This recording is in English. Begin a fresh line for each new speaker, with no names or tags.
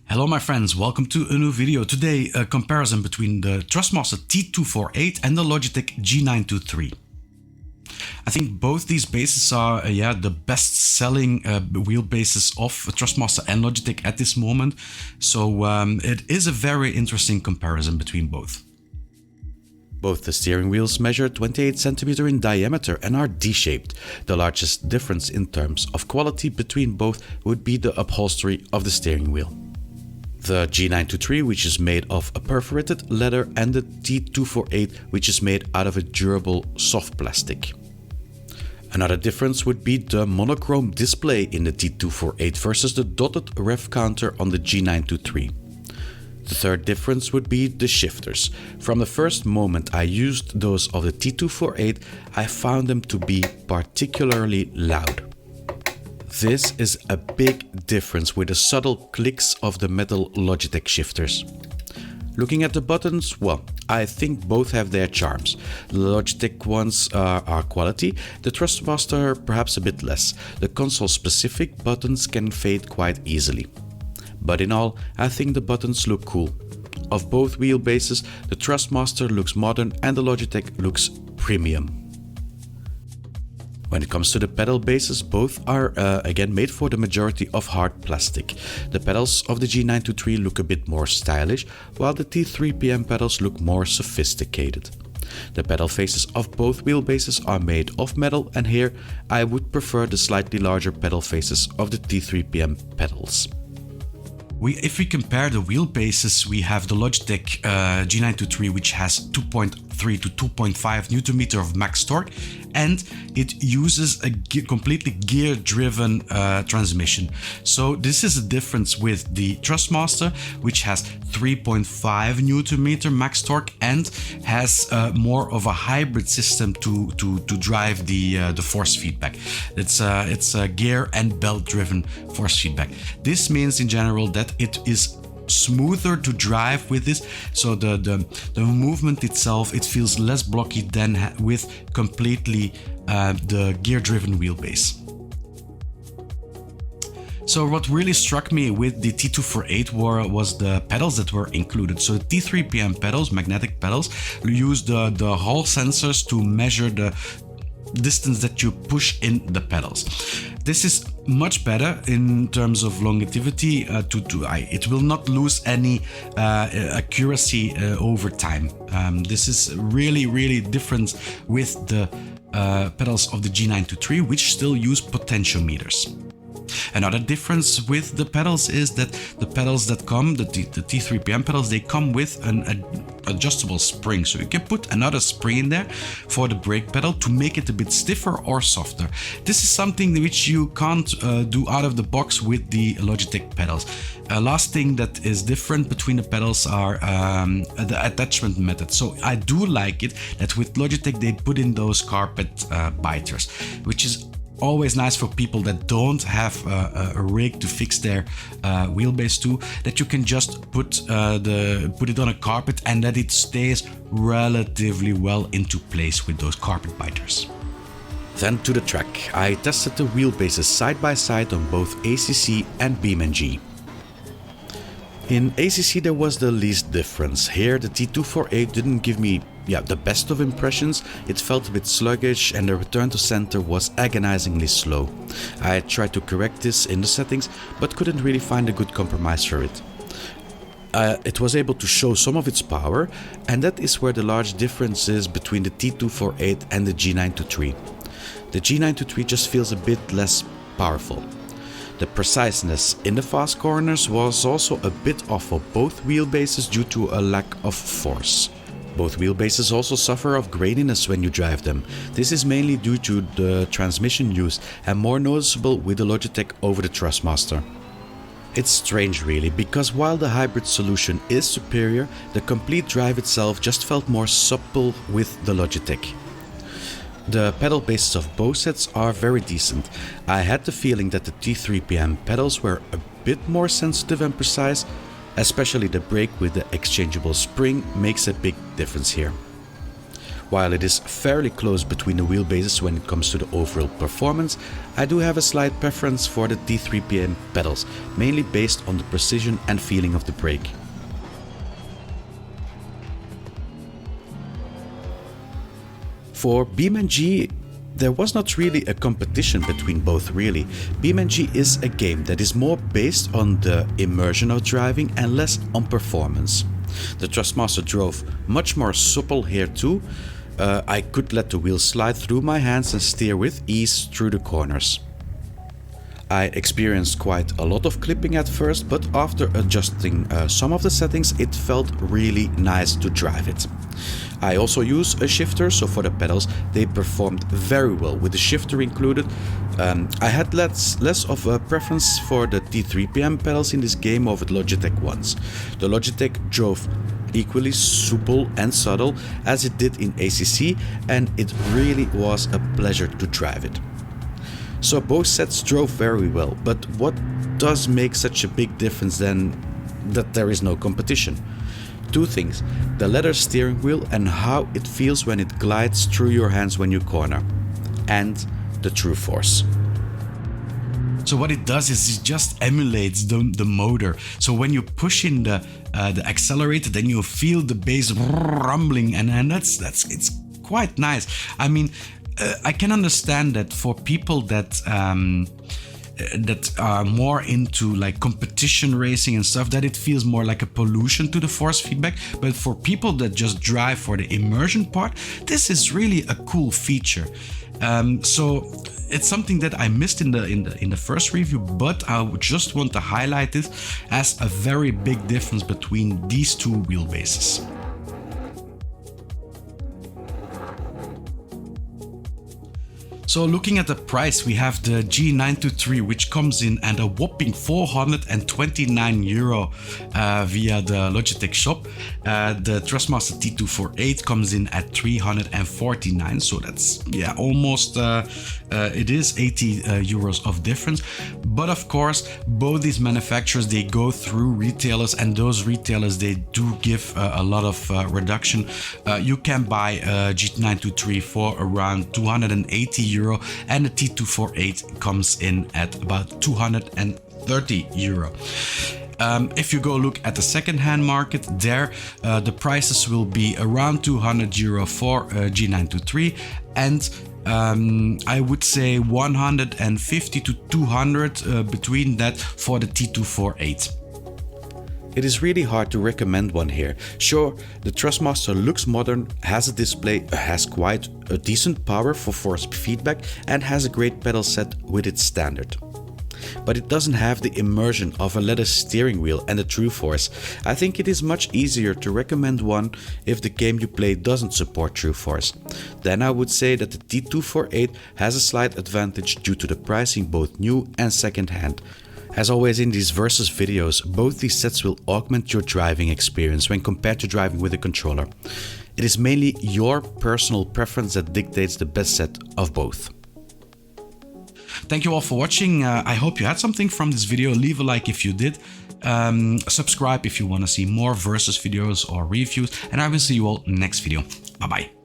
Hello my friends, welcome to a new video. Today a comparison between the Thrustmaster T248 and the Logitech G923. I think both these bases are the best selling wheelbases of Thrustmaster and Logitech at this moment. So it is a very interesting comparison between both. Both the steering wheels measure 28 cm in diameter and are D-shaped. The largest difference in terms of quality between both would be the upholstery of the steering wheel. The G923, which is made of a perforated leather, and the T248, which is made out of a durable soft plastic. Another difference would be the monochrome display in the T248 versus the dotted rev counter on the G923. The third difference would be the shifters. From the first moment I used those of the T248, I found them to be particularly loud. This is a big difference with the subtle clicks of the metal Logitech shifters. Looking at the buttons, well, I think both have their charms. The Logitech ones are quality, the Thrustmaster perhaps a bit less. The console-specific buttons can fade quite easily. But in all, I think the buttons look cool. Of both wheelbases, the Thrustmaster looks modern and the Logitech looks premium. When it comes to the pedal bases, both are again made for the majority of hard plastic. The pedals of the G923 look a bit more stylish, while the T3PM pedals look more sophisticated. The pedal faces of both wheelbases are made of metal, and here I would prefer the slightly larger pedal faces of the T3PM pedals. If we compare the wheelbases, we have the Logitech G923, which has 2.3 to 2.5 Nm of max torque, and it uses a completely gear-driven transmission. So this is a difference with the Thrustmaster, which has 3.5 Nm max torque and has more of a hybrid system to drive the force feedback. It's a gear and belt-driven force feedback. This means in general that it is smoother to drive with this, so the movement itself, it feels less blocky than with completely the gear-driven wheelbase. So what really struck me with the T248 was the pedals that were included. So the T3PM pedals, magnetic pedals, use the Hall sensors to measure the distance that you push in the pedals. This is much better in terms of longevity. It will not lose any accuracy over time. This is really different with the pedals of the G923, which still use potentiometers. Another difference with the pedals is that the pedals that come, the T3PM pedals, they come with an adjustable spring. So you can put another spring in there for the brake pedal to make it a bit stiffer or softer. This is something which you can't do out of the box with the Logitech pedals. Last thing that is different between the pedals are the attachment method. So I do like it that with Logitech they put in those carpet biters, which is always nice for people that don't have a rig to fix their wheelbase to, that you can just put it on a carpet and that it stays relatively well into place with those carpet biters. Then to the track. I tested the wheelbases side by side on both ACC and BeamNG. In ACC there was the least difference. Here the T248 didn't give me the best of impressions. It felt a bit sluggish and the return to center was agonizingly slow. I tried to correct this in the settings but couldn't really find a good compromise for it. It was able to show some of its power, and that is where the large difference is between the T248 and the G923. The G923 just feels a bit less powerful. The preciseness in the fast corners was also a bit off for both wheelbases due to a lack of force. Both wheelbases also suffer of graininess when you drive them. This is mainly due to the transmission use and more noticeable with the Logitech over the Thrustmaster. It's strange really, because while the hybrid solution is superior, the complete drive itself just felt more supple with the Logitech. The pedal bases of both sets are very decent. I had the feeling that the T3PM pedals were a bit more sensitive and precise, especially the brake with the exchangeable spring makes a big difference here.
While it is fairly close between the wheelbases when it comes to the overall performance, I do have a slight preference for the T3PM pedals, mainly based on the precision and feeling of the brake. For BeamNG, there was not really a competition between both really. BeamNG is a game that is more based on the immersion of driving and less on performance. The Thrustmaster drove much more supple here too. I could let the wheels slide through my hands and steer with ease through the corners. I experienced quite a lot of clipping at first, but after adjusting some of the settings, it felt really nice to drive it. I also use a shifter, so for the pedals they performed very well with the shifter included. I had less of a preference for the T3PM pedals in this game over the Logitech ones. The Logitech drove equally supple and subtle as it did in ACC, and it really was a pleasure to drive it. So both sets drove very well, but what does make such a big difference then that there is no competition? Two things: the leather steering wheel and how it feels when it glides through your hands when you corner, and the TrueForce.
So what it does is it just emulates the motor. So when you push in the accelerator, then you feel the bass rumbling, and it's quite nice. I mean, I can understand that for people that are more into like competition racing and stuff, that it feels more like a pollution to the force feedback. But for people that just drive for the immersion part, this is really a cool feature. So it's something that I missed in the first review, but I would just want to highlight it as a very big difference between these two wheelbases. So looking at the price, we have the G923, which comes in at a whopping €429 via the Logitech shop. The Thrustmaster T248 comes in at €349, so that's almost it is €80 of difference. But of course, both these manufacturers, they go through retailers, and those retailers, they do give a lot of reduction. You can buy a G923 for around €280, and the T248 comes in at about €230. If you go look at the second-hand market, there the prices will be around €200 for G923, and I would say 150 to 200 between that for the T248.
It is really hard to recommend one here. Sure, the Thrustmaster looks modern, has a display, has quite a decent power for force feedback, and has a great pedal set with its standard. But it doesn't have the immersion of a leather steering wheel and a TrueForce. I think it is much easier to recommend one if the game you play doesn't support TrueForce. Then I would say that the T248 has a slight advantage due to the pricing, both new and second hand. As always in these versus videos, both these sets will augment your driving experience when compared to driving with a controller. It is mainly your personal preference that dictates the best set of both.
Thank you all for watching. I hope you had something from this video. Leave a like if you did. Subscribe if you want to see more versus videos or reviews. And I will see you all next video. Bye bye.